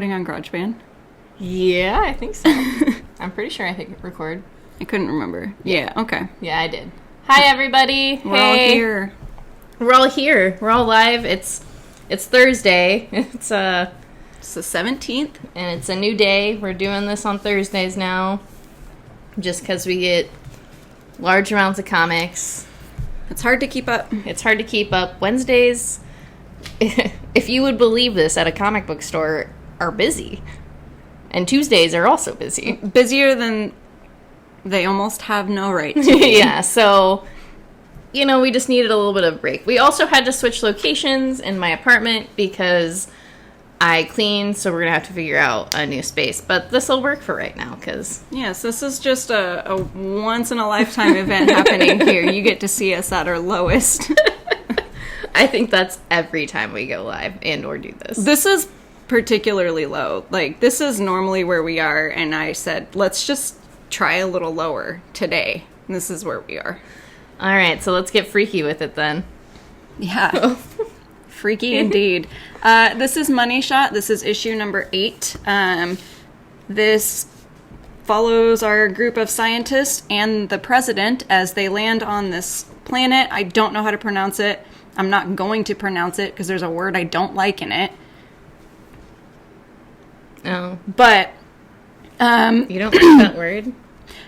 On GarageBand? Yeah, I think so. I'm pretty sure I hit record. I couldn't remember. Yeah, okay. Yeah, I did. Hi, everybody. We're all here. We're all here. We're all live. It's Thursday. It's the 17th. And it's a new day. We're doing this on Thursdays now. Just because we get large amounts of comics. It's hard to keep up. Wednesdays, if you would believe this, at a comic book store are busy. And Tuesdays are also busy. Busier than they almost have no right to be. Yeah, so, we just needed a little bit of a break. We also had to switch locations in my apartment because I cleaned, so we're going to have to figure out a new space. But this will work for right now, because... Yes, this is just a once-in-a-lifetime event happening here. You get to see us at our lowest. I think that's every time we go live and or do this. This is particularly low. Like, this is normally where we are, and I said, let's just try a little lower today. And this is where we are. All right, so let's get freaky with it then. Yeah. Freaky indeed. This is Money Shot. This is issue number 8. This follows our group of scientists and the president as they land on this planet. I don't know how to pronounce it. I'm not going to pronounce it because there's a word I don't like in it. Oh. But, you don't like that word?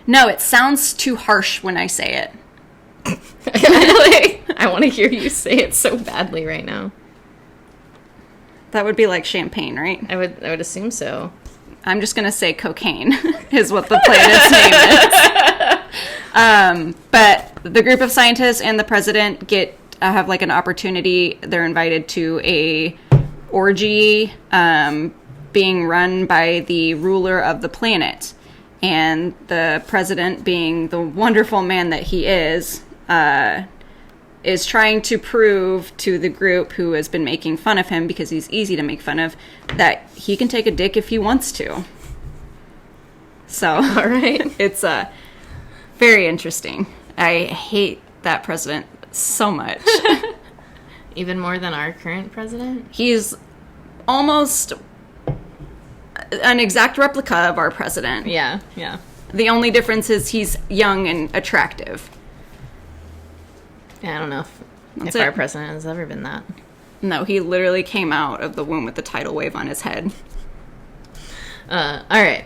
No, it sounds too harsh when I say it. I want to hear you say it so badly right now. That would be like champagne, right? I would assume so. I'm just going to say cocaine is what the planet's name is. But the group of scientists and the president have like an opportunity. They're invited to a orgy being run by the ruler of the planet. And the president, being the wonderful man that he is trying to prove to the group who has been making fun of him, because he's easy to make fun of, that he can take a dick if he wants to. So, all right. It's very interesting. I hate that president so much. Even more than our current president? He's almost an exact replica of our president. Yeah. The only difference is he's young and attractive. Yeah, I don't know if our president has ever been that. No, he literally came out of the womb with the tidal wave on his head. All right.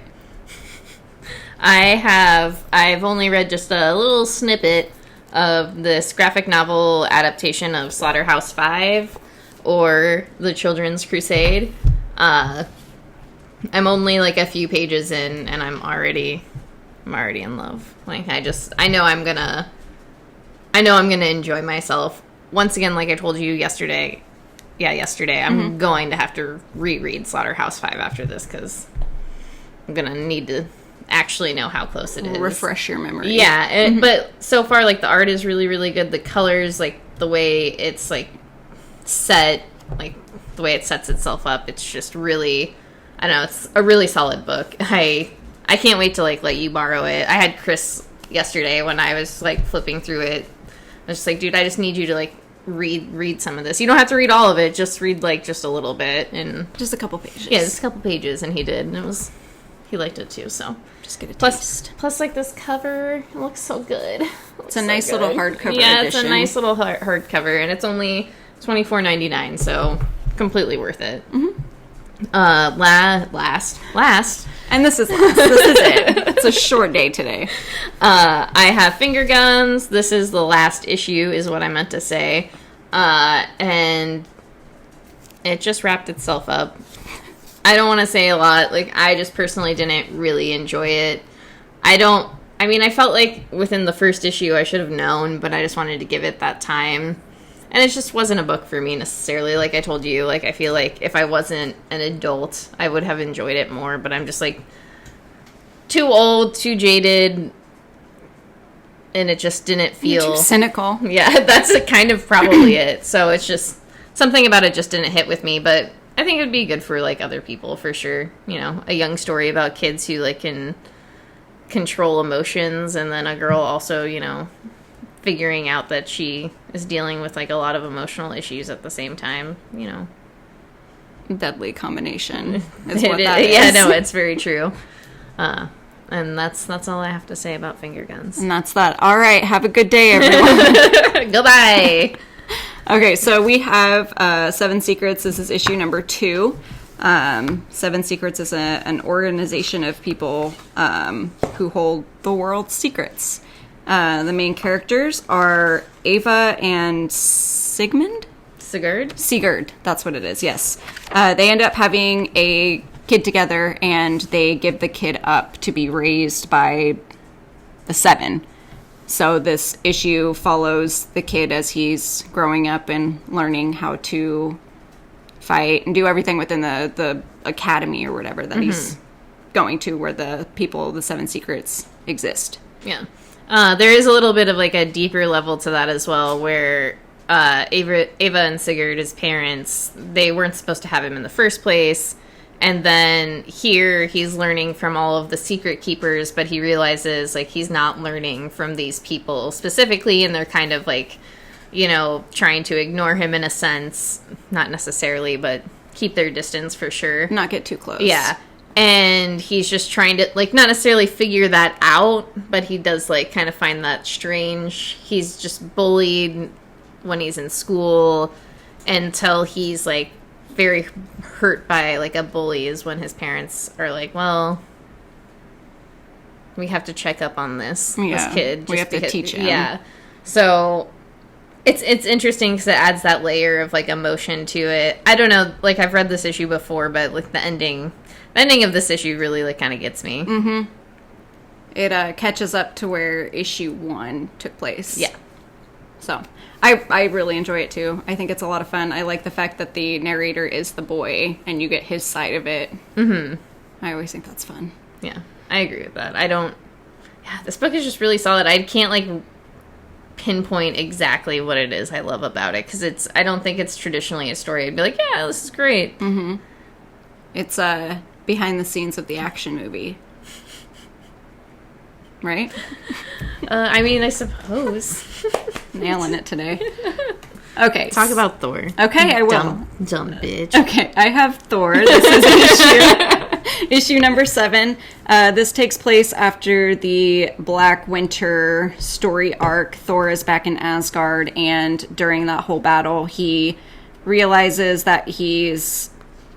I've only read just a little snippet of this graphic novel adaptation of Slaughterhouse-5, or The Children's Crusade. I'm only like a few pages in, and I'm already in love. Like, I know I'm gonna enjoy myself. Once again, like I told you yesterday, I'm going to have to reread Slaughterhouse-5 after this, because I'm gonna need to actually know how close it is. Refresh your memory. Yeah, but so far, like, the art is really, really good. The colors, like, the way it's, like, set, like, the way it sets itself up, it's just really, I don't know, it's a really solid book. I can't wait to, like, let you borrow it. I had Chris yesterday when I was, like, flipping through it. I was just like, dude, I just need you to, like, read some of this. You don't have to read all of it. Just read, like, just a little bit. And just a couple pages. Yeah, just a couple pages, and he did. And he liked it, too, so. Just get a taste. Plus, like, this cover, it looks so good. It's a nice little hardcover edition. Yeah, it's a nice little hardcover, and it's only $24.99, so completely worth it. Last. And this is last. This is it. It's a short day today. I have Finger Guns. This is the last issue, is what I meant to say. And it just wrapped itself up. I don't want to say a lot. Like, I just personally didn't really enjoy it. I felt like within the first issue I should have known, but I just wanted to give it that time. And it just wasn't a book for me necessarily. Like I told you, like, I feel like if I wasn't an adult, I would have enjoyed it more. But I'm just, like, too old, too jaded, and it just didn't feel... You're too cynical. Yeah, that's kind of probably it. So it's just... Something about it just didn't hit with me, but I think it would be good for, like, other people, for sure. A young story about kids who, like, can control emotions, and then a girl also, figuring out that she is dealing with, like, a lot of emotional issues at the same time, deadly combination. Is what that is. Yeah, no, it's very true. And that's all I have to say about finger guns. And that's that. All right, have a good day, everyone. Goodbye. Okay, so we have Seven Secrets. This is issue number 2. Seven Secrets is an organization of people who hold the world's secrets. The main characters are Ava and Sigmund? Sigurd, that's what it is, yes. They end up having a kid together, and they give the kid up to be raised by the Seven. So this issue follows the kid as he's growing up and learning how to fight and do everything within the academy or whatever that he's going to, where the Seven Secrets exist. Yeah. There is a little bit of like a deeper level to that as well, where Ava and Sigurd, his parents, they weren't supposed to have him in the first place. And then here he's learning from all of the secret keepers, but he realizes like he's not learning from these people specifically, and they're kind of like, you know, trying to ignore him in a sense. Not necessarily, but keep their distance for sure. Not get too close. Yeah. And he's just trying to, like, not necessarily figure that out, but he does, like, kind of find that strange. He's just bullied when he's in school until he's, like, very hurt by, like, a bully is when his parents are like, well, we have to check up on this kid. We have to teach him. Yeah. So it's interesting because it adds that layer of, like, emotion to it. I don't know, like, I've read this issue before, but, like, the ending of this issue really, like, kind of gets me. Mm-hmm. It catches up to where issue 1 took place. Yeah. So, I really enjoy it, too. I think it's a lot of fun. I like the fact that the narrator is the boy, and you get his side of it. Mm-hmm. I always think that's fun. Yeah, I agree with that. This book is just really solid. I can't, like, pinpoint exactly what it is I love about it, because I don't think it's traditionally a story I'd be like, yeah, this is great. Mm-hmm. It's, behind the scenes of the action movie. Right? I mean, I suppose. Nailing it today. Okay. Talk about Thor. Okay, I will. Dumb bitch. Okay, I have Thor. This is issue number 7. This takes place after the Black Winter story arc. Thor is back in Asgard, and during that whole battle, he realizes that his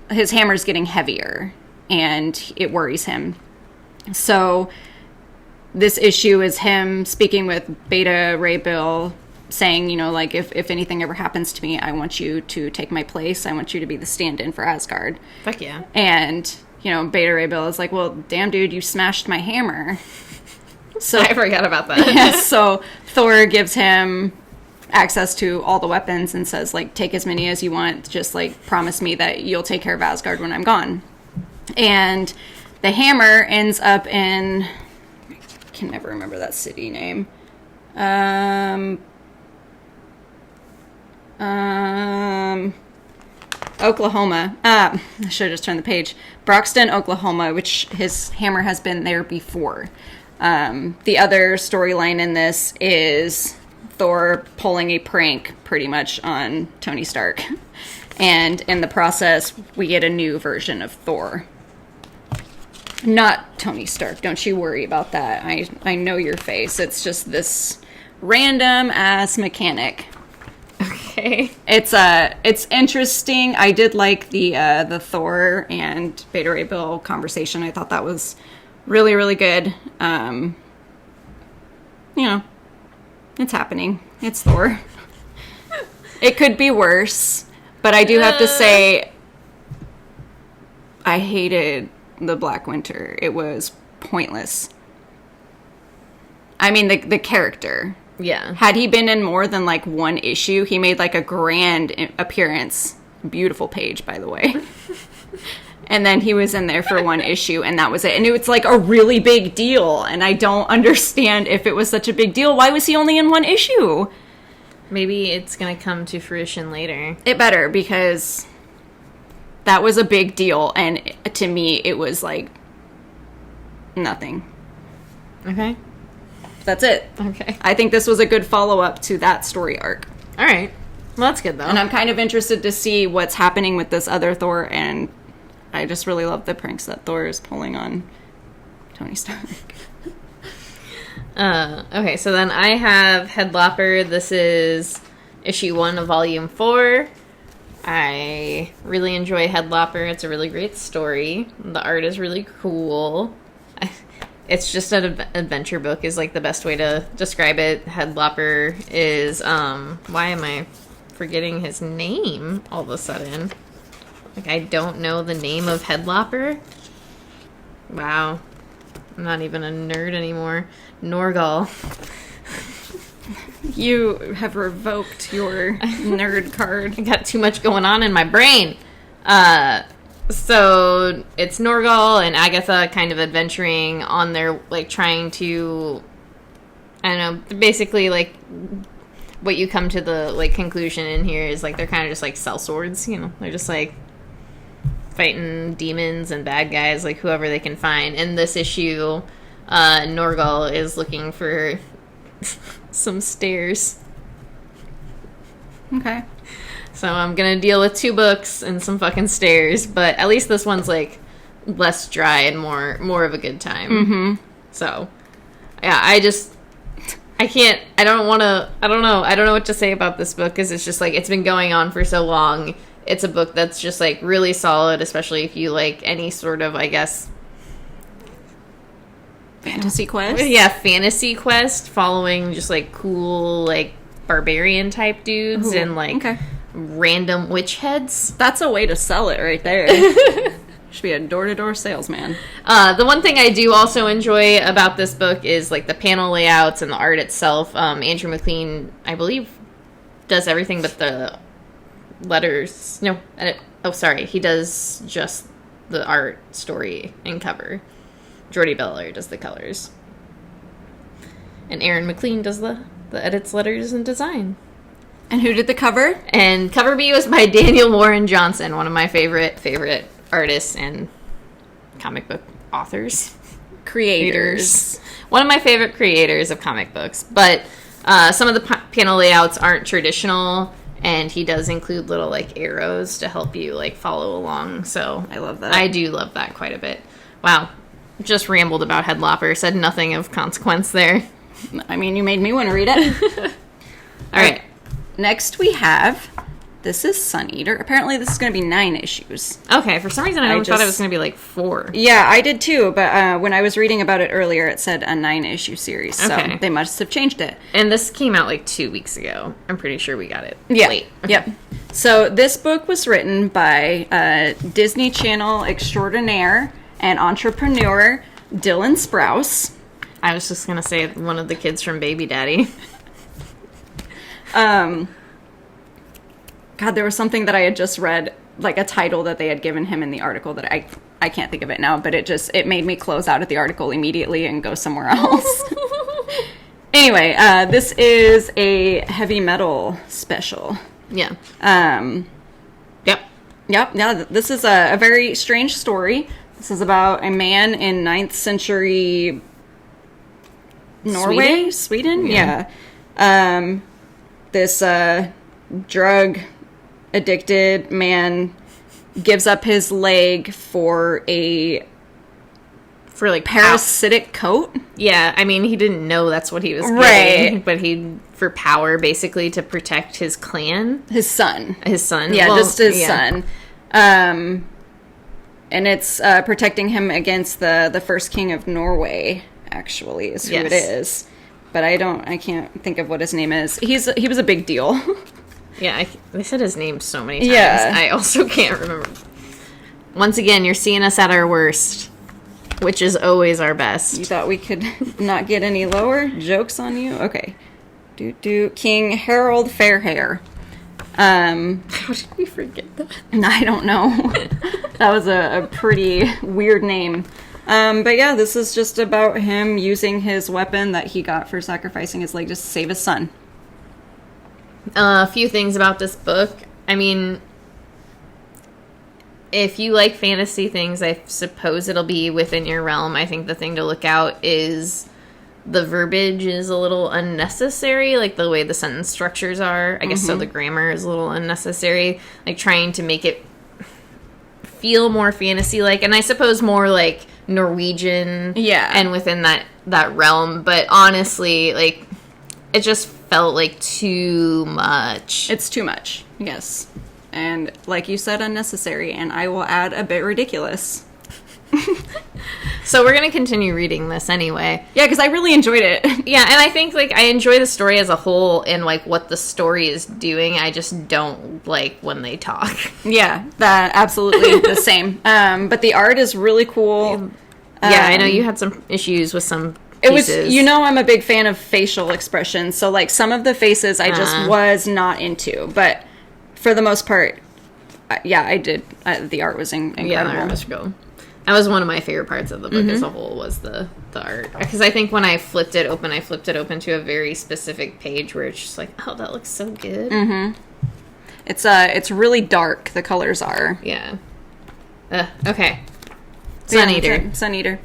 hammer's getting heavier, and it worries him. So this issue is him speaking with Beta Ray Bill, saying, you know, like, if anything ever happens to me, I want you to take my place. I want you to be the stand-in for Asgard. Fuck yeah. And, you know, Beta Ray Bill is like, well, damn, dude, you smashed my hammer. So I forgot about that. Yeah, so Thor gives him access to all the weapons and says, like, take as many as you want. Just, like, promise me that you'll take care of Asgard when I'm gone. And the hammer ends up in... I can never remember that city name. Oklahoma. I should have just turned the page. Broxton, Oklahoma, which his hammer has been there before. The other storyline in this is Thor pulling a prank pretty much on Tony Stark. And in the process, we get a new version of Thor. Not Tony Stark. Don't you worry about that. I know your face. It's just this random ass mechanic. Okay. It's interesting. I did like the Thor and Beta Ray Bill conversation. I thought that was really, really good. You know, it's happening. It's Thor. It could be worse, but I do have to say, I hated the Black Winter. It was pointless. I mean, the character. Yeah. Had he been in more than, like, one issue, he made, like, a grand appearance. Beautiful page, by the way. And then he was in there for one issue, and that was it. And it was, like, a really big deal. And I don't understand if it was such a big deal. Why was he only in one issue? Maybe it's going to come to fruition later. It better, because that was a big deal. And to me, it was, like, nothing. Okay. That's it. Okay. I think this was a good follow-up to that story arc. All right. Well, that's good, though. And I'm kind of interested to see what's happening with this other Thor, and I just really love the pranks that Thor is pulling on Tony Stark. Okay, so then I have Headlopper. This is issue 1 of volume 4. I really enjoy Headlopper. It's a really great story. The art is really cool. It's just an adventure book is like the best way to describe it. Headlopper is, why am I forgetting his name all of a sudden? Like, I don't know the name of Headlopper. Wow. I'm not even a nerd anymore. Norgal. You have revoked your nerd card. I got too much going on in my brain. So it's Norgal and Agatha kind of adventuring on their, like, trying to, I don't know, basically, like, what you come to the, like, conclusion in here is, like, they're kind of just, like, sellswords, you know? They're just, like, fighting demons and bad guys, like, whoever they can find. In this issue, Norgal is looking for some stairs. Okay. So I'm gonna deal with 2 books and some fucking stairs, but at least this one's, like, less dry and more of a good time. Mm-hmm. So, yeah, I don't know what to say about this book, because it's just, like, it's been going on for so long. It's a book that's just, like, really solid, especially if you like any sort of, I guess, Fantasy quest? yeah, fantasy quest, following just, like, cool, like, barbarian type dudes. Ooh, and, like, okay. Random witch heads. That's a way to sell it right there. Should be a door-to-door salesman. The one thing I do also enjoy about this book is, like, the panel layouts and the art itself. Andrew McLean, I believe, does everything but the letters. No, sorry. He does just the art, story, and cover. Jordy Beller does the colors. And Aaron McLean does the edits, letters, and design. And who did the cover? And cover B was by Daniel Warren Johnson, one of my favorite artists and comic book authors. Creators. One of my favorite creators of comic books. But some of the panel layouts aren't traditional, and he does include little, like, arrows to help you, like, follow along. So I love that. I do love that quite a bit. Wow. Just rambled about Headlopper. Said nothing of consequence there. I mean, you made me want to read it. All right. Next we have, this is Sun Eater. Apparently this is going to be 9 issues. Okay, for some reason I thought it was going to be like 4. Yeah, I did too, but when I was reading about it earlier, it said a 9-issue series, so they must have changed it. And this came out like 2 weeks ago. I'm pretty sure we got it late. Okay. Yep. So this book was written by Disney Channel extraordinaire and entrepreneur Dylan Sprouse. I was just going to say one of the kids from Baby Daddy. God, there was something that I had just read, like a title that they had given him in the article that I can't think of it now, but it made me close out of the article immediately and go somewhere else. Anyway, this is a heavy metal special. Yeah. Yep. Yeah, this is a very strange story. This is about a man in 9th century Norway? Sweden? Yeah. This drug addicted man gives up his leg for like parasitic coat. Yeah, I mean, he didn't know that's what he was getting, but for power, basically, to protect his clan. His son. Yeah, well, just his son. And it's protecting him against the first king of Norway, actually, is who it is. But I can't think of what his name is. He was a big deal. Yeah, they said his name so many times. Yeah. I also can't remember. Once again, you're seeing us at our worst, which is always our best. You thought we could not get any lower? Joke's on you? Okay. King Harold Fairhair. How did we forget that? I don't know. That was a pretty weird name. But yeah, this is just about him using his weapon that he got for sacrificing his leg to save his son. A few things about this book. I mean, if you like fantasy things, I suppose it'll be within your realm. I think the thing to look out is the verbiage is a little unnecessary, like the way the sentence structures are. I guess so the grammar is a little unnecessary, like trying to make it feel more fantasy-like, and I suppose more like Norwegian, and within that realm. But honestly, like, it just felt like too much. It's too much, yes. And like you said, unnecessary, and I will add a bit ridiculous. So we're going to continue reading this anyway. Yeah, because I really enjoyed it. Yeah, and I think, like, I enjoy the story as a whole and, like, what the story is doing. I just don't like when they talk. Yeah, that absolutely the same. But the art is really cool. Yeah, I know you had some issues with some pieces. It was, you know, I'm a big fan of facial expressions, so, like, some of the faces I just was not into. But for the most part, yeah, I did. The art was incredible. Yeah, the art was cool. That was one of my favorite parts of the book as a whole, was the art. Because I think when I flipped it open to a very specific page where it's just like, oh, that looks so good. It's really dark, the colors are. Yeah. Okay. Sun Eater. Sun Eater.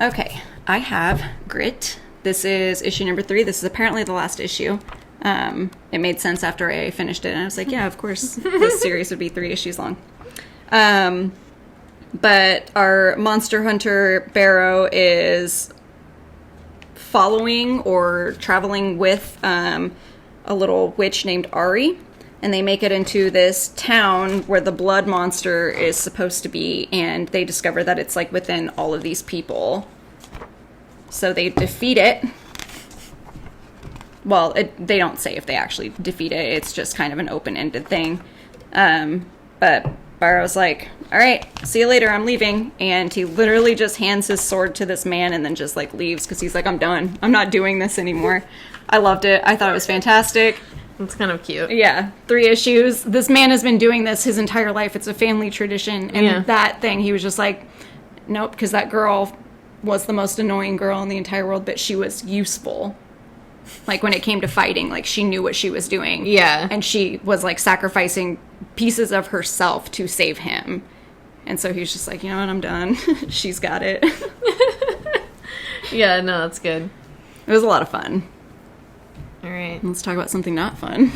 Okay, I have Grit. This is issue number 3. This is apparently the last issue. It made sense after I finished it, and I was like, yeah, of course, this series would be 3 issues long. But our monster hunter Barrow is following or traveling with a little witch named Ari, and they make it into this town where the blood monster is supposed to be, and they discover that it's like within all of these people. So they defeat it. Well, they don't say if they actually defeat it. It's just kind of an open-ended thing. But Barrow's like, all right, see you later, I'm leaving. And he literally just hands his sword to this man and then just, like, leaves because he's like, I'm done. I'm not doing this anymore. I loved it. I thought it was fantastic. It's kind of cute. Yeah, 3 issues. This man has been doing this his entire life. It's a family tradition. And that thing, he was just like, nope, because that girl was the most annoying girl in the entire world, but she was useful. Like, when it came to fighting, like, she knew what she was doing. Yeah. And she was, like, sacrificing pieces of herself to save him. And so he was just like, you know what, I'm done. She's got it. Yeah, no, that's good. It was a lot of fun. All right. Let's talk about something not fun.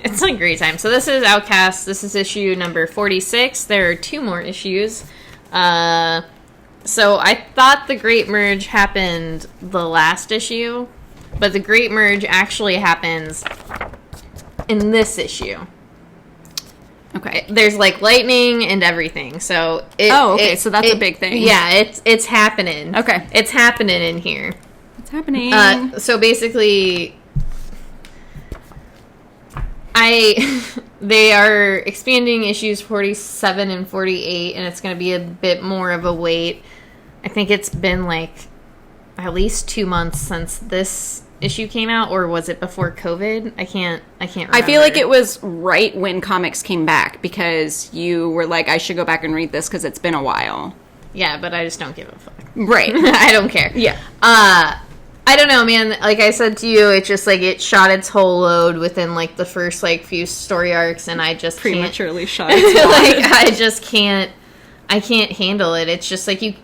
It's a great time. So this is Outcast. This is issue number 46. There are 2 more issues. So I thought the Great Merge happened the last issue, but the Great Merge actually happens in this issue. Okay. There's, like, lightning and everything, so... so that's a big thing. Yeah, it's happening. Okay. It's happening in here. It's happening. So basically... They are expanding issues 47 and 48, and it's going to be a bit more of a wait. I think it's been, like, at least 2 months since this issue came out, or was it before COVID? I can't remember. I feel like it was right when comics came back, because you were like, I should go back and read this because it's been a while. Yeah, but I just don't give a fuck. Right. I don't care. Yeah. I don't know, man. Like I said to you, it's just, like, it shot its whole load within, like, the first, like, few story arcs, and I just prematurely shot its load. Like, I just can't handle it. It's just, like, he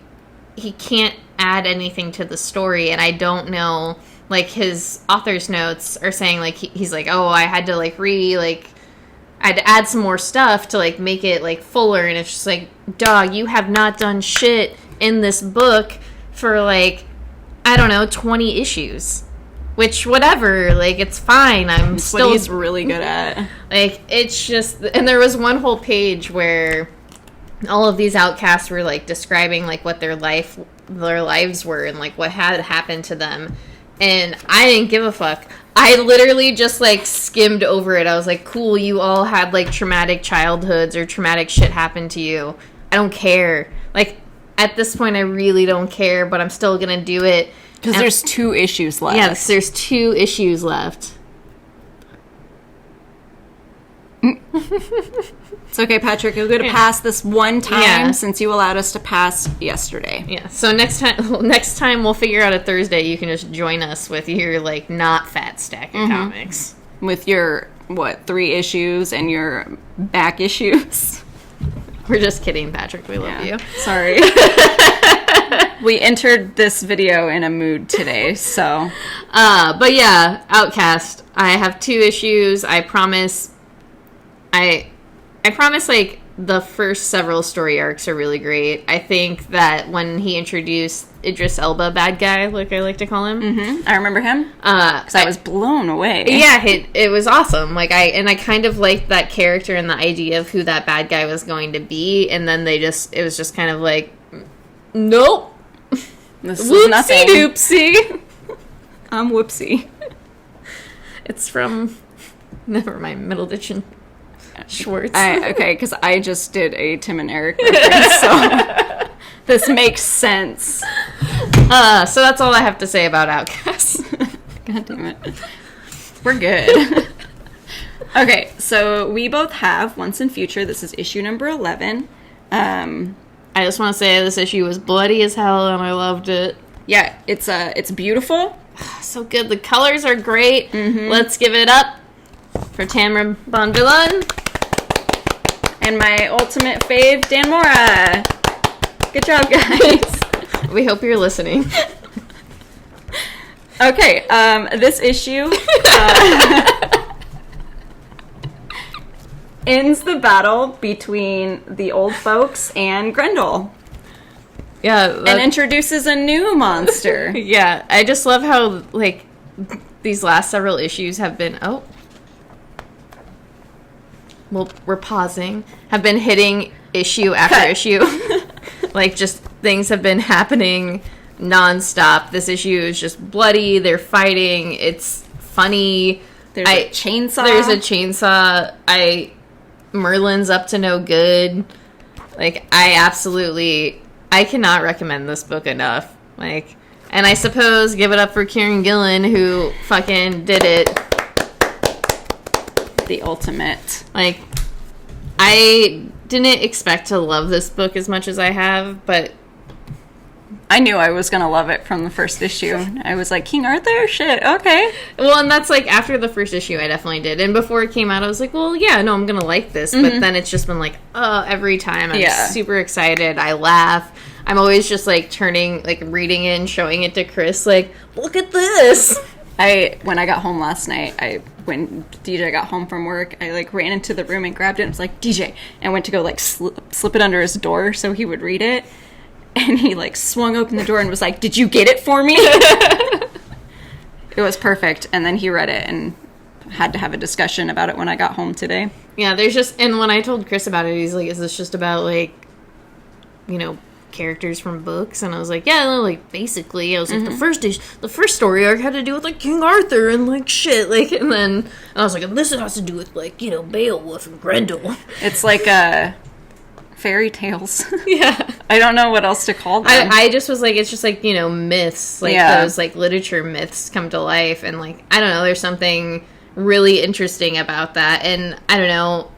can't add anything to the story, and I don't know, like, his author's notes are saying, like, he's like, oh, I had to, like, I had to add some more stuff to, like, make it, like, fuller, and it's just like, dog, you have not done shit in this book for, like, I don't know, 20 issues. Which, whatever, like, it's fine. It's what he's really good at. Like, it's just, and there was one whole page where all of these outcasts were, like, describing, like, what their lives were and, like, what had happened to them. And I didn't give a fuck. I literally just, like, skimmed over it. I was like, cool, you all had, like, traumatic childhoods or traumatic shit happen to you. I don't care. Like, at this point, I really don't care, but I'm still gonna do it. Because there's 2 issues left. Yes, there's 2 issues left. It's okay, Patrick. You'll get to pass this one time since you allowed us to pass yesterday. Yeah. So next time we'll figure out a Thursday. You can just join us with your, like, not fat stack of comics. With your 3 issues and your back issues. We're just kidding, Patrick. We love you. Sorry. We entered this video in a mood today, so. But yeah, Outcast. I have 2 issues. I promise, like, the first several story arcs are really great. I think that when he introduced Idris Elba, bad guy, like I like to call him. Mm-hmm. I remember him. Because I was blown away. Yeah, it was awesome. Like, I kind of liked that character and the idea of who that bad guy was going to be, and then it was just kind of like, nope. This is nothing. Whoopsie. I'm whoopsie. It's from, never mind, Middleditch Schwartz. Okay, because I just did a Tim and Eric reference, so this makes sense. So that's all I have to say about Outcast. God damn it. We're good. Okay, so we both have Once and Future. This is issue number 11. I just want to say this issue was bloody as hell, and I loved it. Yeah, it's beautiful. So good. The colors are great. Mm-hmm. Let's give it up for Tamara Bonvillain. And my ultimate fave, Dan Mora. Good job, guys. We hope you're listening. Okay, this issue ends the battle between the old folks and Grendel. Yeah. And introduces a new monster. Yeah, I just love how, like, these last several issues have been... Oh. Well, we're pausing. Have been hitting issue after issue. Like, just things have been happening nonstop. This issue is just bloody. They're fighting. It's funny. There's a chainsaw. There's a chainsaw. Merlin's up to no good. Like, I cannot recommend this book enough. Like, and I suppose give it up for Kieran Gillen, who fucking did it. The ultimate. Like, I didn't expect to love this book as much as I have, but I knew I was going to love it from the first issue. I was like, King Arthur? Shit, okay. Well, and that's like, after the first issue, I definitely did. And before it came out, I was like, well, yeah, no, I'm going to like this. Mm-hmm. But then it's just been like, every time I'm super excited. I laugh. I'm always just like reading it and showing it to Chris, like, look at this. When I got home last night, when DJ got home from work, I like ran into the room and grabbed it and was like, DJ, and went to go like slip it under his door so he would read it. And he like swung open the door and was like, did you get it for me? It was perfect. And then he read it and had to have a discussion about it when I got home today. Yeah, and when I told Chris about it, he's like, is this just about like, characters from books? And I was like, yeah, like, basically. I was like, the first story arc had to do with like King Arthur and like shit, like, and then I was like, and this has to do with like, Beowulf and Grendel. It's like fairy tales. Yeah, I don't know what else to call them. I just was like, it's just like, myths, like those like literature myths come to life, and like, I don't know, there's something really interesting about that. And I don't know,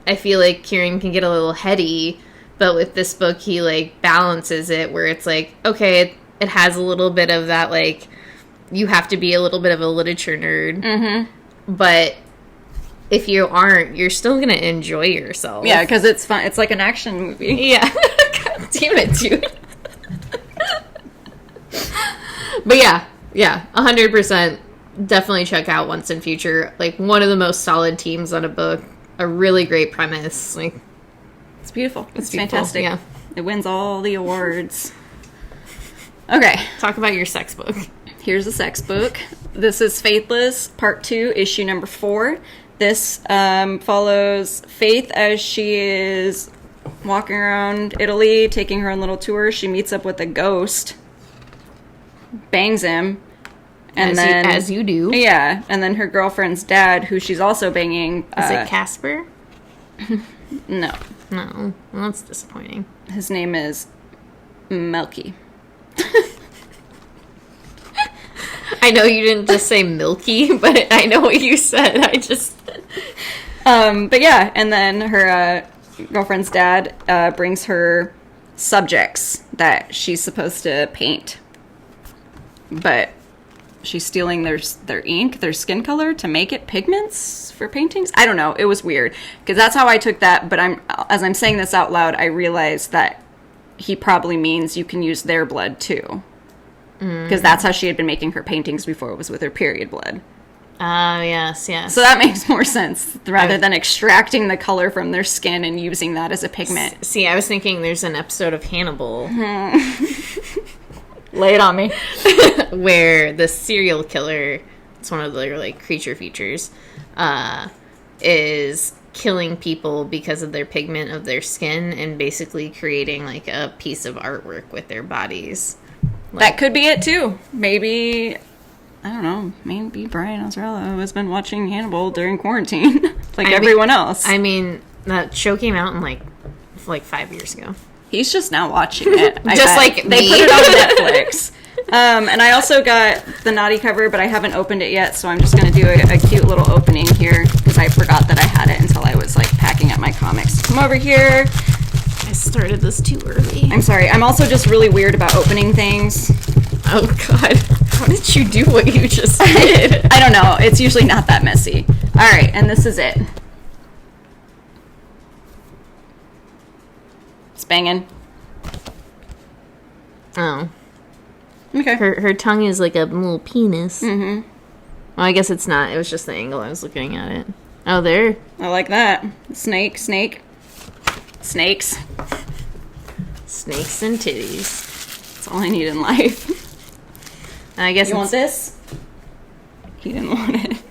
I feel like Kieran can get a little heady, but with this book, he, like, balances it, where it's like, okay, it has a little bit of that, like, you have to be a little bit of a literature nerd. Mm-hmm. But if you aren't, you're still going to enjoy yourself. Yeah, because it's fun. It's like an action movie. Yeah. God damn it, dude. But yeah, 100%. Definitely check out Once and Future. Like, one of the most solid teams on a book. A really great premise. Like, it's beautiful. It's beautiful. Fantastic. Yeah. It wins all the awards. Okay. Talk about your sex book. Here's a sex book. This is Faithless, Part 2, issue number 4. This follows Faith as she is walking around Italy, taking her own little tour. She meets up with a ghost, bangs him, and as you do. Yeah, and then her girlfriend's dad, who she's also banging. Is it Casper? No. No. Well, that's disappointing. His name is Melky. I know you didn't just say Milky, but I know what you said. I just... But yeah, and then her girlfriend's dad brings her subjects that she's supposed to paint. But she's stealing their ink, their skin color, to make it pigments for paintings? I don't know. It was weird. Because that's how I took that, but as I'm saying this out loud, I realized that he probably means you can use their blood too. Because that's how she had been making her paintings before, it was with her period blood. Yes. So that makes more sense, rather than extracting the color from their skin and using that as a pigment. See, I was thinking there's an episode of Hannibal. Lay it on me. Where the serial killer, it's one of their, like, creature features, is killing people because of their pigment of their skin and basically creating, like, a piece of artwork with their bodies. Like, that could be it, too. Maybe, I don't know, maybe Brian Azzarello has been watching Hannibal during quarantine, like everyone else. I mean, that show came out in, like 5 years ago. He's just now watching it. Just like they me. put it on Netflix. And I also got the Naughty cover, but I haven't opened it yet, so I'm just going to do a cute little opening here, because I forgot that I had it until I was, like, packing up my comics. Come over here. I started this too early. I'm sorry. I'm also just really weird about opening things. Oh, God. How did you do what you just did? I don't know. It's usually not that messy. All right, and this is it. It's banging. Oh. Okay. Her tongue is like a little penis. Mm-hmm. Well, I guess it's not. It was just the angle I was looking at it. Oh, there. I like that. Snake. Snakes. Snakes and titties. That's all I need in life. I guess You want this? He didn't want it.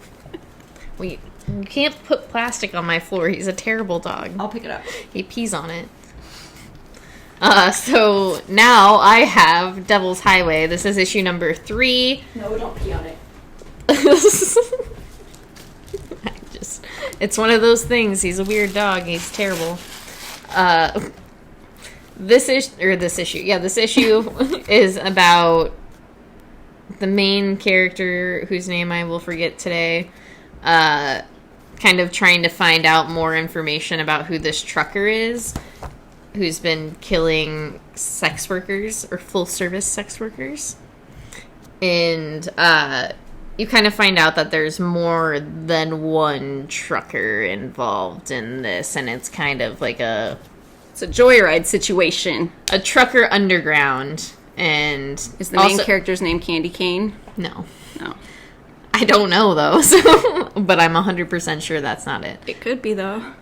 Well, you can't put plastic on my floor. He's a terrible dog. I'll pick it up. He pees on it. So now I have Devil's Highway. This is issue number 3. No, don't pee on it. It's one of those things. He's a weird dog. He's terrible. This issue is about the main character, whose name I will forget today, kind of trying to find out more information about who this trucker is, who's been killing sex workers, or full-service sex workers. And you kind of find out that there's more than one trucker involved in this, and it's kind of like It's a joyride situation. a trucker underground. And Is the main character's name Candy Cane? No. No. I don't know, though, so, but I'm 100% sure that's not it. It could be, though.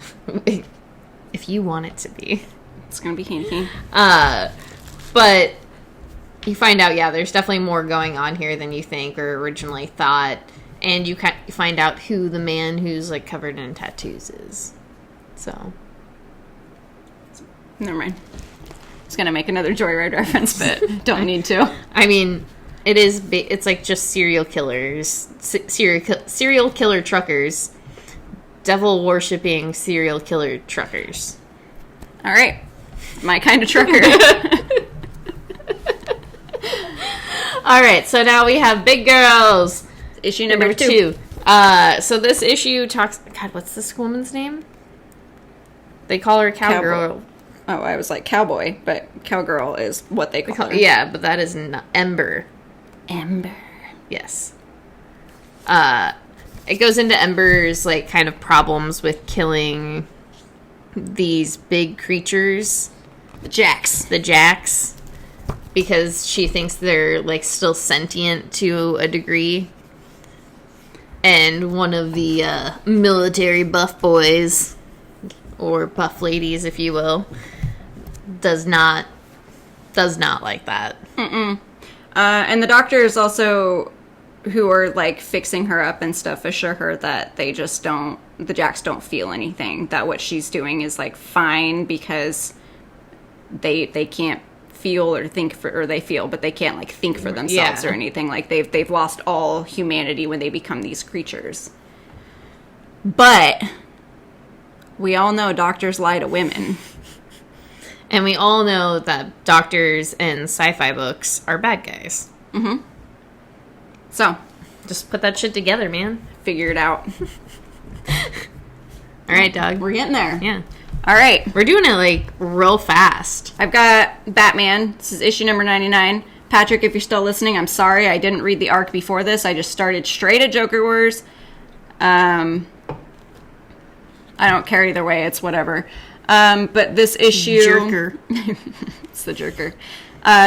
If you want it to be. It's gonna be Candy Cane. But you find out, there's definitely more going on here than you think or originally thought. And you find out who the man who's, like, covered in tattoos is. So. Never mind. I was gonna make another Joyride reference, but don't need to. I mean, it's like just serial killers. Serial killer truckers. Devil worshipping serial killer truckers. All right. My kind of trucker. All right, so now we have Big Girls. Issue number 2. So this issue talks... God, what's this woman's name? They call her Cowgirl. Oh, I was like cowboy, but cowgirl is what they call her. Yeah, but that is not... Ember. Ember. Yes. It goes into Ember's, like, kind of problems with killing these big creatures. The Jacks. Because she thinks they're, like, still sentient to a degree. And one of the military buff boys, or buff ladies, if you will, does not like that. Mm-mm. And the doctors also, who are, like, fixing her up and stuff, assure her that the Jacks don't feel anything. That what she's doing is, like, fine, because they can't feel or think for, or they feel, but they can't, like, think for themselves or anything. Like, they've lost all humanity when they become these creatures. But we all know doctors lie to women. And we all know that doctors in sci-fi books are bad guys. Mm-hmm. So, just put that shit together, man. Figure it out. All right, dog. We're getting there. Yeah. All right. We're doing it, like, real fast. I've got Batman. This is issue number 99. Patrick, if you're still listening, I'm sorry. I didn't read the arc before this. I just started straight at Joker Wars. I don't care either way. It's whatever. But this issue... Jerker. It's the jerker.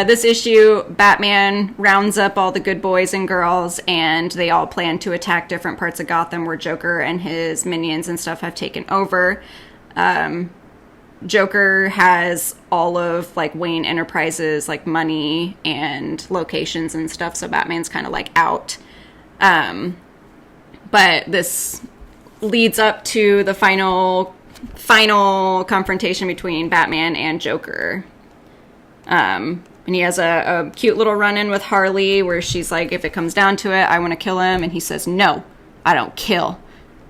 This issue, Batman rounds up all the good boys and girls, and they all plan to attack different parts of Gotham where Joker and his minions and stuff have taken over. Joker has all of, like, Wayne Enterprises, like, money and locations and stuff, so Batman's kind of, like, out. But this leads up to the final confrontation between Batman and Joker. And he has a cute little run-in with Harley where she's like, if it comes down to it, I want to kill him. And he says, no, I don't kill.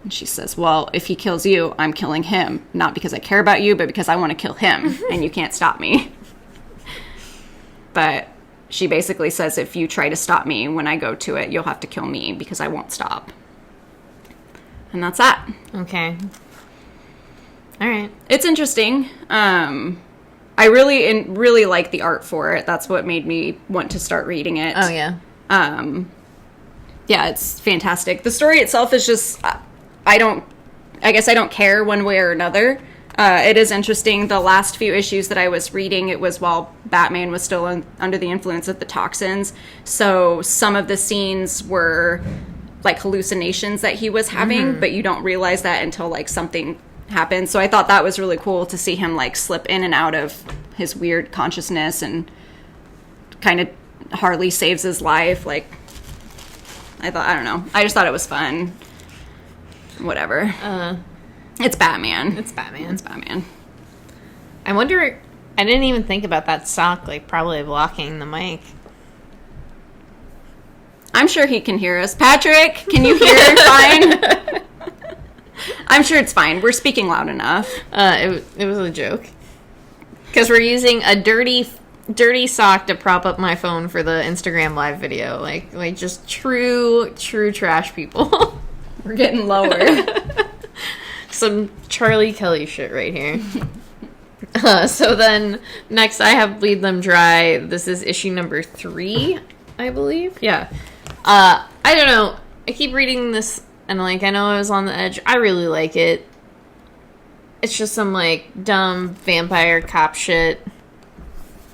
And she says, well, if he kills you, I'm killing him. Not because I care about you, but because I want to kill him. And you can't stop me. But she basically says, if you try to stop me when I go to it, you'll have to kill me because I won't stop. And that's that. Okay. All right. It's interesting. I really like the art for it. That's what made me want to start reading it. Oh, yeah. Yeah, it's fantastic. The story itself is just, I guess I don't care one way or another. It is interesting. The last few issues that I was reading, it was while Batman was still under the influence of the toxins. So some of the scenes were like hallucinations that he was having, but you don't realize that until like something happens. So I thought that was really cool to see him like slip in and out of his weird consciousness, and kind of Harley saves his life. Like, I don't know. I just thought it was fun. Whatever. It's Batman. It's Batman. It's Batman. I wonder, I didn't even think about that sock, like, probably blocking the mic. I'm sure he can hear us. Patrick, can you hear fine? I'm sure it's fine. We're speaking loud enough. It was a joke. Because we're using a dirty sock to prop up my phone for the Instagram live video. Like just true trash people. We're getting lower. Some Charlie Kelly shit right here. So then, next I have Bleed Them Dry. This is issue number 3, I believe. Yeah. I don't know. I keep reading this, and, like, I know I was on the edge. I really like it. It's just some, like, dumb vampire cop shit.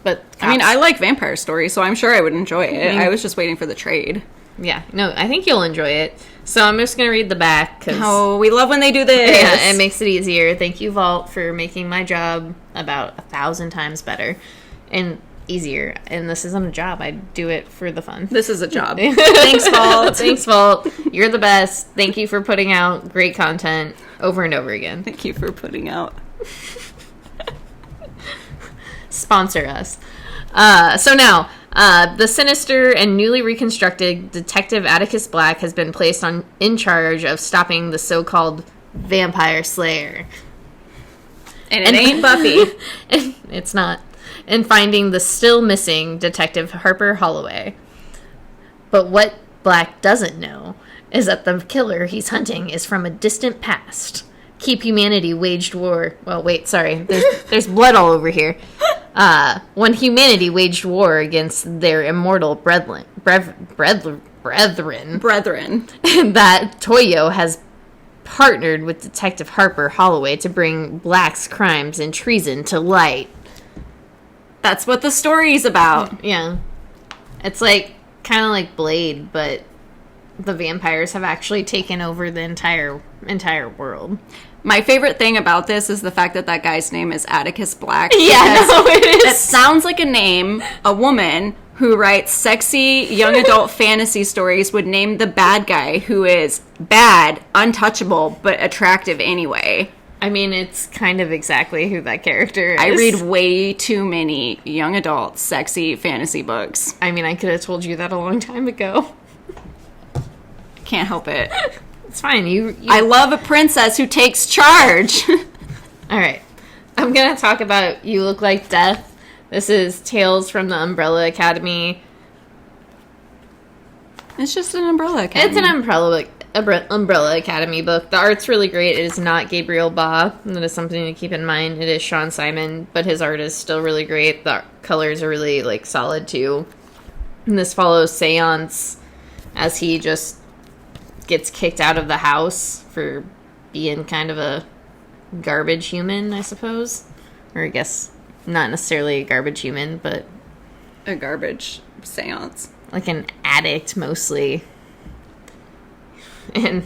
But I mean, I like vampire stories, so I'm sure I would enjoy it. I was just waiting for the trade. Yeah. No, I think you'll enjoy it. So I'm just going to read the back. Oh, we love when they do this. Yeah, it makes it easier. Thank you, Vault, for making my job about 1,000 times better and easier. And this isn't a job. I do it for the fun. This is a job. Thanks, Vault. Thanks, Vault. You're the best. Thank you for putting out great content over and over again. Thank you for putting out. Sponsor us. So now, the sinister and newly reconstructed Detective Atticus Black has been placed in charge of stopping the so-called Vampire Slayer. And it ain't Buffy. It's not. And finding the still missing Detective Harper Holloway. But what Black doesn't know is that the killer he's hunting is from a distant past. Keep humanity waged war. Well, wait, sorry. There's blood all over here. When humanity waged war against their immortal brethren. That Toyo has partnered with Detective Harper Holloway to bring Black's crimes and treason to light. That's what the story's about. Yeah. It's like, kind of like Blade, but the vampires have actually taken over the entire world. My favorite thing about this is the fact that guy's name is Atticus Black. Yeah, no, it is. It sounds like a name a woman who writes sexy young adult fantasy stories would name the bad guy, who is bad, untouchable, but attractive anyway. I mean, it's kind of exactly who that character is. I read way too many young adult sexy fantasy books. I mean, I could have told you that a long time ago. Can't help it. It's fine. You I love a princess who takes charge. All right. I'm going to talk about You Look Like Death. This is Tales from the Umbrella Academy. It's just an Umbrella Academy. It's an Umbrella Academy book. The art's really great. It is not Gabriel Ba. That is something to keep in mind. It is Sean Simon, but his art is still really great. The colors are really, like, solid, too. And this follows Seance as he just gets kicked out of the house for being kind of a garbage human, I suppose. Or I guess not necessarily a garbage human, but a garbage seance. Like an addict, mostly. And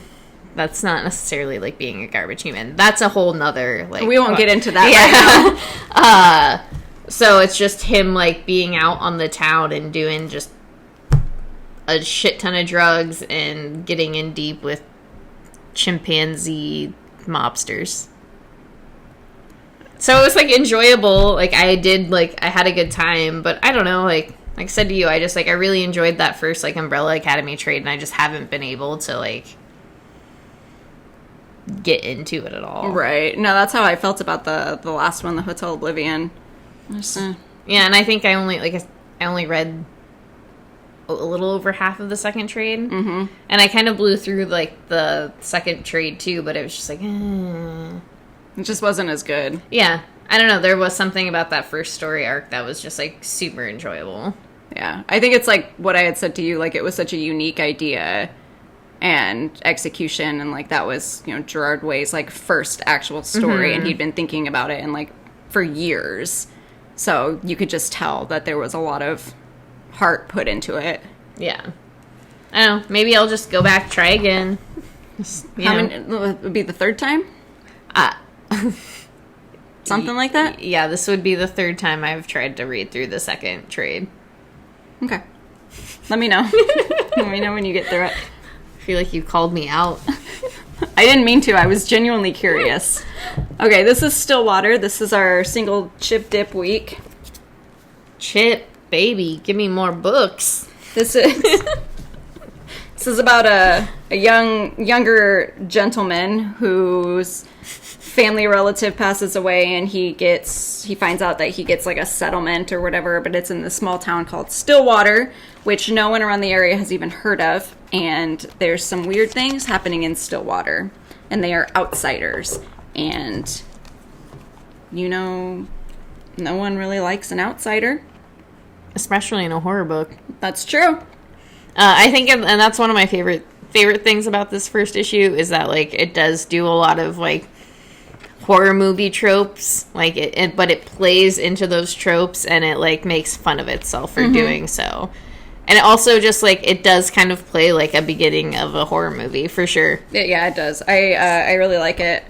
that's not necessarily, like, being a garbage human. That's a whole nother, like... We won't get into that right now. So it's just him, like, being out on the town and doing just a shit ton of drugs and getting in deep with chimpanzee mobsters. So it was, like, enjoyable. Like, I had a good time, but I don't know, like I said to you, I just, like, I really enjoyed that first, like, Umbrella Academy trade, and I just haven't been able to, like, get into it at all. Right. No, that's how I felt about the last one, the Hotel Oblivion. Yeah, and I think I only read a little over half of the second trade. Mm-hmm. And I kind of blew through, like, the second trade, too, but it was just like, It just wasn't as good. Yeah. I don't know. There was something about that first story arc that was just, like, super enjoyable. Yeah. I think it's, like, what I had said to you, like, it was such a unique idea and execution, and, like, that was, you know, Gerard Way's, like, first actual story, and he'd been thinking about it, and, like, for years. So you could just tell that there was a lot of heart put into it. Yeah. I don't know. Maybe I'll just go back, try again. How many would be the third time? Something like that? Yeah, this would be the third time I've tried to read through the second trade. Okay. Let me know. Let me know when you get through it. I feel like you called me out. I didn't mean to. I was genuinely curious. Okay, this is Stillwater. This is our single chip dip week. Chip, baby, give me more books. This is about a younger gentleman whose family relative passes away, and he finds out that he gets, like, a settlement or whatever, but it's in this small town called Stillwater, which no one around the area has even heard of, and there's some weird things happening in Stillwater, and they are outsiders, and, you know, no one really likes an outsider. Especially in a horror book. That's true. I think, and that's one of my favorite things about this first issue, is that, like, it does do a lot of, like, horror movie tropes, like, but it plays into those tropes, and it, like, makes fun of itself for doing so. And it also just, like, it does kind of play like a beginning of a horror movie, for sure. Yeah, it does. I really like it.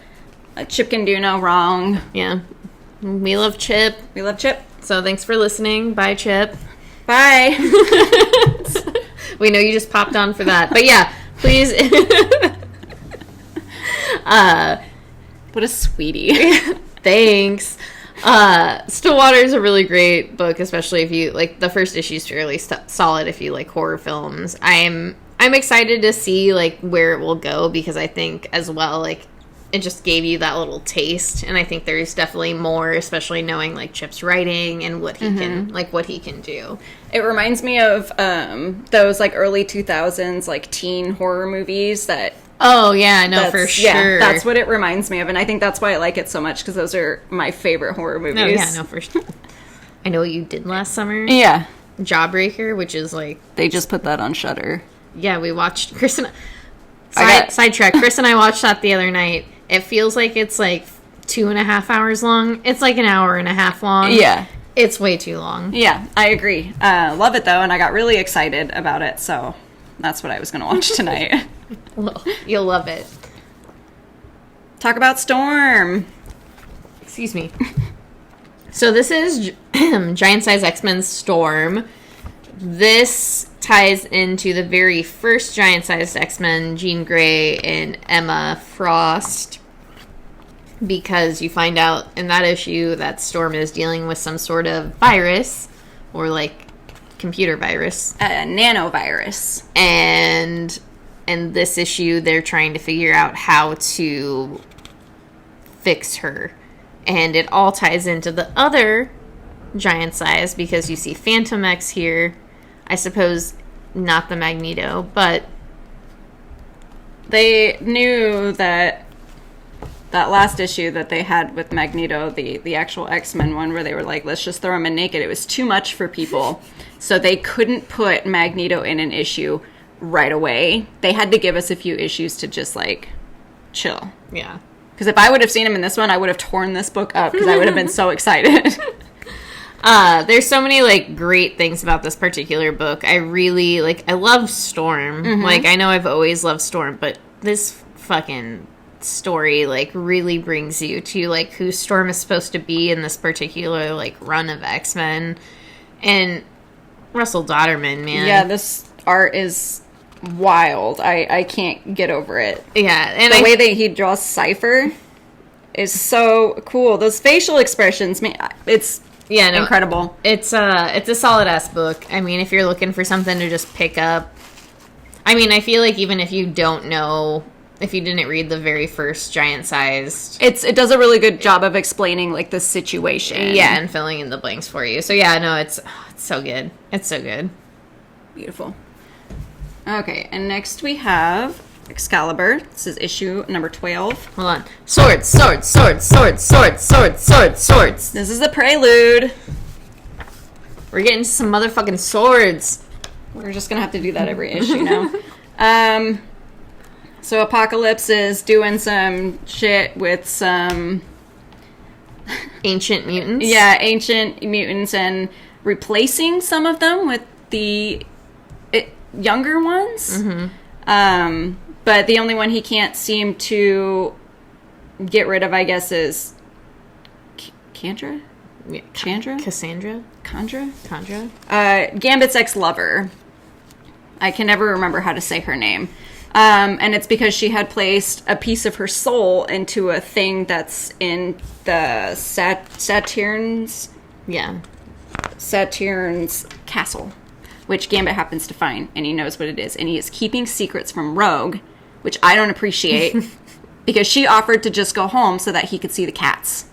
Chip can do no wrong. Yeah. We love Chip. We love Chip. So thanks for listening. Bye, Chip. Bye. We know you just popped on for that. But yeah, please. What a sweetie. Thanks. Stillwater is a really great book, especially if you, like, the first issue is fairly solid if you like horror films. I'm excited to see, like, where it will go, because I think as well, like, it just gave you that little taste, and I think there's definitely more, especially knowing, like, Chip's writing and what he can do. It reminds me of those, like, early 2000s, like, teen horror movies that... Oh, yeah, no, for sure. Yeah, that's what it reminds me of, and I think that's why I like it so much, because those are my favorite horror movies. No, yeah, no, for sure. I know what you did last summer. Yeah. Jawbreaker, which is, like... They just put that on Shudder. Yeah, we watched... Chris and... Sidetrack. Chris and I watched that the other night. It feels like it's, like, 2.5 hours long. It's, like, an hour and a half long. Yeah. It's way too long. Yeah, I agree. Love it, though, and I got really excited about it, so that's what I was going to watch tonight. Well, you'll love it. Talk about Storm. Excuse me. So this is Giant Size X-Men Storm. This ties into the very first Giant Size X-Men, Jean Grey and Emma Frost, because you find out in that issue that Storm is dealing with some sort of virus, or, like, computer virus. A nanovirus. And in this issue, they're trying to figure out how to fix her. And it all ties into the other Giant Size, because you see Phantom X here. I suppose not the Magneto, but... They knew that last issue that they had with Magneto, the actual X-Men one, where they were like, let's just throw him in naked, it was too much for people. So they couldn't put Magneto in an issue right away. They had to give us a few issues to just, like, chill. Yeah. Because if I would have seen him in this one, I would have torn this book up because I would have been so excited. There's so many, like, great things about this particular book. I really, like, I love Storm. Mm-hmm. Like, I know I've always loved Storm, but this fucking story, like, really brings you to, like, who Storm is supposed to be in this particular, like, run of X-Men. And Russell Dodderman, man. Yeah, this art is wild. I can't get over it. Yeah. And the way that he draws Cypher is so cool. Those facial expressions, man, it's incredible. It's a solid-ass book. I mean, if you're looking for something to just pick up, I mean, I feel like even if you don't know, if you didn't read the very first giant-sized... It does a really good job of explaining, like, the situation. Yeah, and filling in the blanks for you. So, yeah, no, it's so good. It's so good. Beautiful. Okay, and next we have Excalibur. This is issue number 12. Hold on. Swords, swords, swords, swords, swords, swords, swords, swords. This is the prelude. We're getting some motherfucking swords. We're just gonna have to do that every issue now. So Apocalypse is doing some shit with some... Ancient mutants? Yeah, ancient mutants, and replacing some of them with the younger ones. Mm-hmm. But the only one he can't seem to get rid of, I guess, is Chandra? Yeah. Chandra? Cassandra? Chandra? Gambit's ex-lover. I can never remember how to say her name. And it's because she had placed a piece of her soul into a thing that's in the Saturn's castle, which Gambit happens to find, and he knows what it is. And he is keeping secrets from Rogue, which I don't appreciate, because she offered to just go home so that he could see the cats.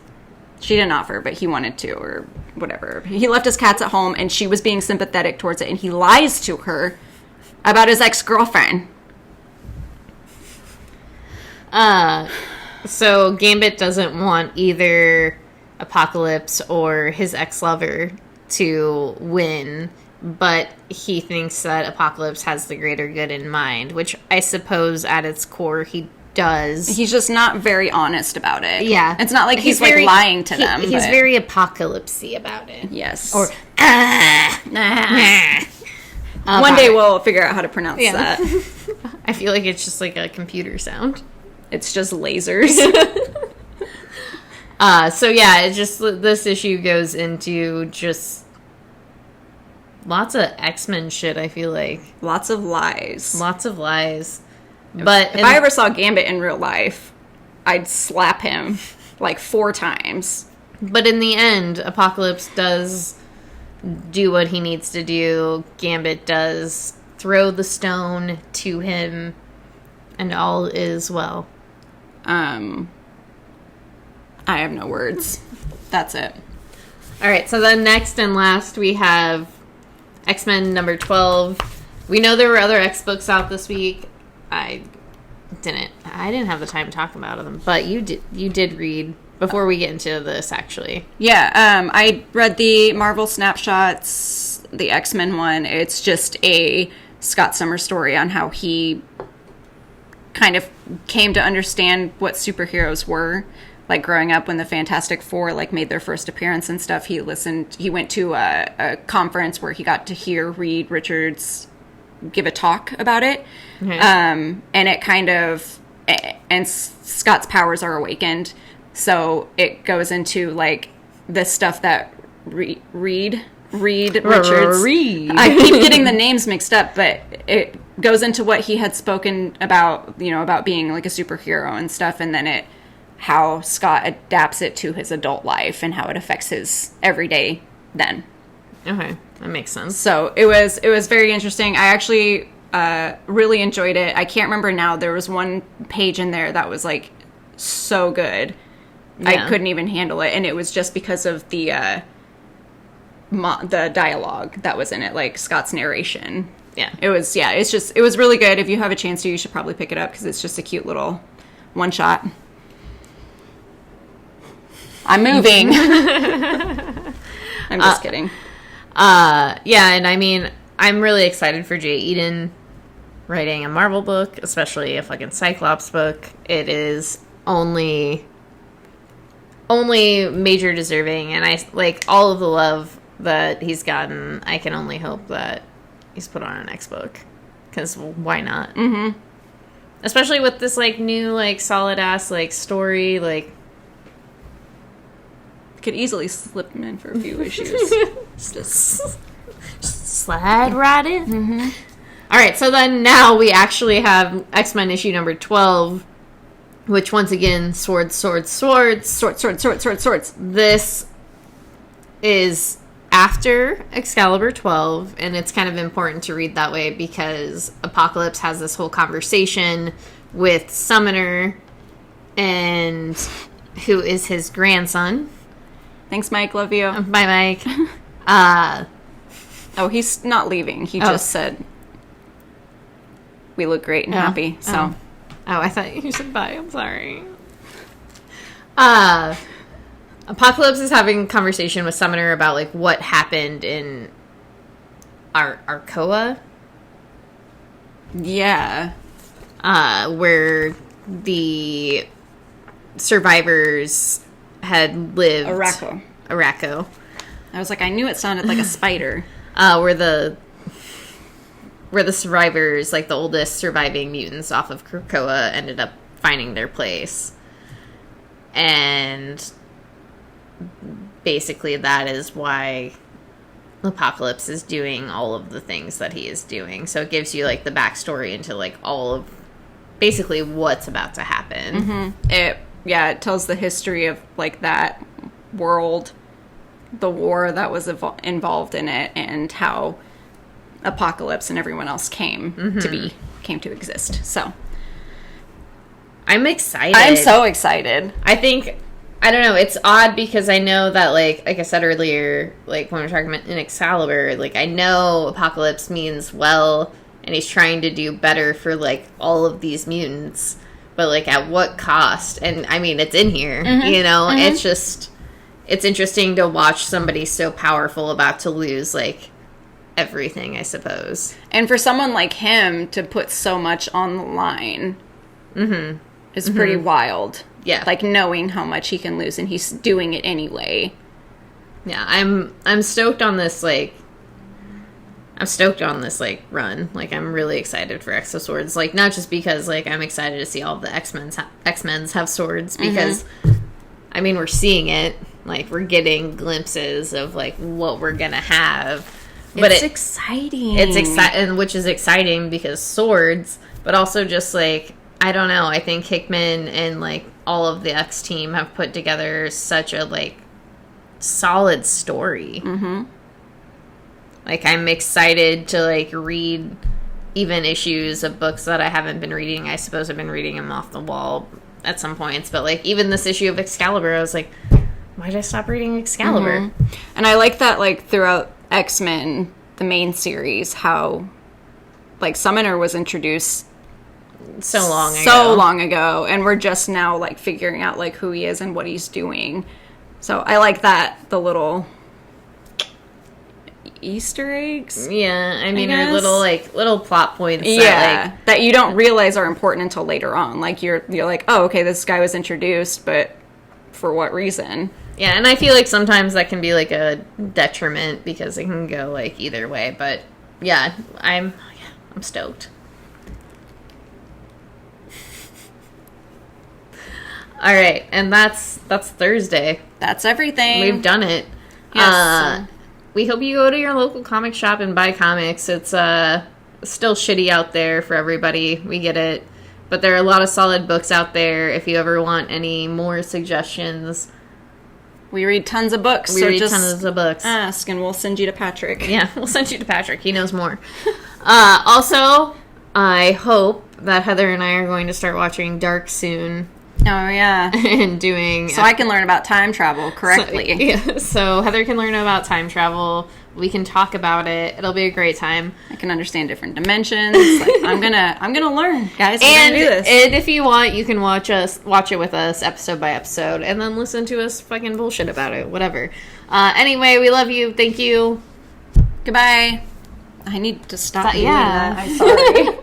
She didn't offer, but he wanted to, or whatever. He left his cats at home, and she was being sympathetic towards it, and he lies to her about his ex-girlfriend. So Gambit doesn't want either Apocalypse or his ex-lover to win, but he thinks that Apocalypse has the greater good in mind, which I suppose at its core he does. He's just not very honest about it. Yeah. It's not like he's like lying to them. He's very apocalypsy about it. Yes. Or, one day we'll figure out how to pronounce that. I feel like it's just like a computer sound. It's just lasers. So yeah, it just, this issue goes into just lots of X-Men shit, I feel like. Lots of lies. But if I ever saw Gambit in real life, I'd slap him like 4 times. But in the end, Apocalypse does do what he needs to do. Gambit does throw the stone to him, and all is well. I have no words. That's it. All right, so then next and last we have X-Men number 12. We know there were other Xbooks out this week. I didn't have the time to talk about them, but you did read before we get into this, actually. Yeah, I read the Marvel Snapshots, the X-Men one. It's just a Scott Summers story on how he kind of came to understand what superheroes were. Like, growing up when the Fantastic Four, like, made their first appearance and stuff, he went to a conference where he got to hear Reed Richards give a talk about it. Okay. And it kind of, and Scott's powers are awakened. So it goes into, like, the stuff that Reed Richards. I keep getting the names mixed up, but it goes into what he had spoken about, about being, like, a superhero and stuff, and then how Scott adapts it to his adult life and how it affects his everyday then. Okay, that makes sense. So it was very interesting. I actually really enjoyed it. I can't remember now. There was one page in there that was, like, so good. Yeah. I couldn't even handle it, and it was just because of the dialogue that was in it, like Scott's narration. Yeah. It was really good. If you have a chance to, you should probably pick it up because it's just a cute little one shot. I'm moving. I'm just kidding. Yeah, and I mean, I'm really excited for Jay Eden writing a Marvel book, especially a fucking Cyclops book. It is only major deserving, and I like all of the love that he's gotten. I can only hope that he's put on an Xbook, because why not? Mm-hmm. Especially with this like new like solid ass like story, like could easily slip him in for a few issues. just slide right in. Mm-hmm. All right, so then now we actually have X-Men issue number 12, which once again, swords. This is after Excalibur 12, and it's kind of important to read that way because Apocalypse has this whole conversation with Summoner, and who is his grandson. Thanks, Mike. Love you. Bye, Mike. Oh, he's not leaving. He just said, we look great and happy, so... Oh, I thought you said bye. I'm sorry. Apocalypse is having a conversation with Summoner about, like, what happened in Arcoa. Yeah. Where the survivors had lived... Araco. I was like, I knew it sounded like a spider. Where the survivors, like the oldest surviving mutants off of Krakoa, ended up finding their place. And basically that is why Apocalypse is doing all of the things that he is doing. So it gives you, like, the backstory into, like, all of basically what's about to happen. Mm-hmm. It tells the history of, like, that world, the war that was involved in it, and how Apocalypse and everyone else came to exist. So I'm excited. I'm so excited. I think, I don't know, it's odd because I know that, like I said earlier, like when we were talking about in Excalibur, like I know Apocalypse means well and he's trying to do better for, like, all of these mutants, but, like, at what cost? And I mean, it's in here, you know. It's just, it's interesting to watch somebody so powerful about to lose, like, everything, I suppose. And for someone like him to put so much on the line is pretty wild. Yeah. Like, knowing how much he can lose, and he's doing it anyway. Yeah, I'm stoked on this, like, run. Like, I'm really excited for Exo Swords. Like, not just because, like, I'm excited to see all the X-Men's have swords, because, I mean, we're seeing it. Like, we're getting glimpses of, like, what we're gonna have. But it's exciting. It's exciting, which is exciting because swords, but also just, like, I don't know, I think Hickman and, like, all of the X team have put together such a, like, solid story. Like, I'm excited to, like, read even issues of books that I haven't been reading. I suppose I've been reading them off the wall at some points, but, like, even this issue of Excalibur, I was like, why did I stop reading Excalibur? And I like that, like, throughout X-Men, the main series, how, like, Summoner was introduced so long ago, and we're just now, like, figuring out, like, who he is and what he's doing. So I like that, the little Easter eggs. Yeah, I mean, or little plot points. Yeah, that you don't realize are important until later on. Like, you're like, oh, okay, this guy was introduced, but for what reason? Yeah, and I feel like sometimes that can be, like, a detriment because it can go, like, either way. But yeah, I'm stoked. All right, and that's Thursday. That's everything. We've done it. Yes. We hope you go to your local comic shop and buy comics. It's still shitty out there for everybody. We get it. But there are a lot of solid books out there. If you ever want any more suggestions, we read tons of books. Tons of books. Ask, and we'll send you to Patrick. Yeah, we'll send you to Patrick. He knows more. Also, I hope that Heather and I are going to start watching Dark soon. Oh, yeah. And doing... So I can learn about time travel correctly. So Heather can learn about time travel. We can talk about it. It'll be a great time. I can understand different dimensions. Like, I'm gonna learn, guys. We're gonna do this. And if you want, you can watch it with us episode by episode, and then listen to us fucking bullshit about it. Whatever. Anyway, we love you. Thank you. Goodbye. I need to stop doing that. I'm sorry.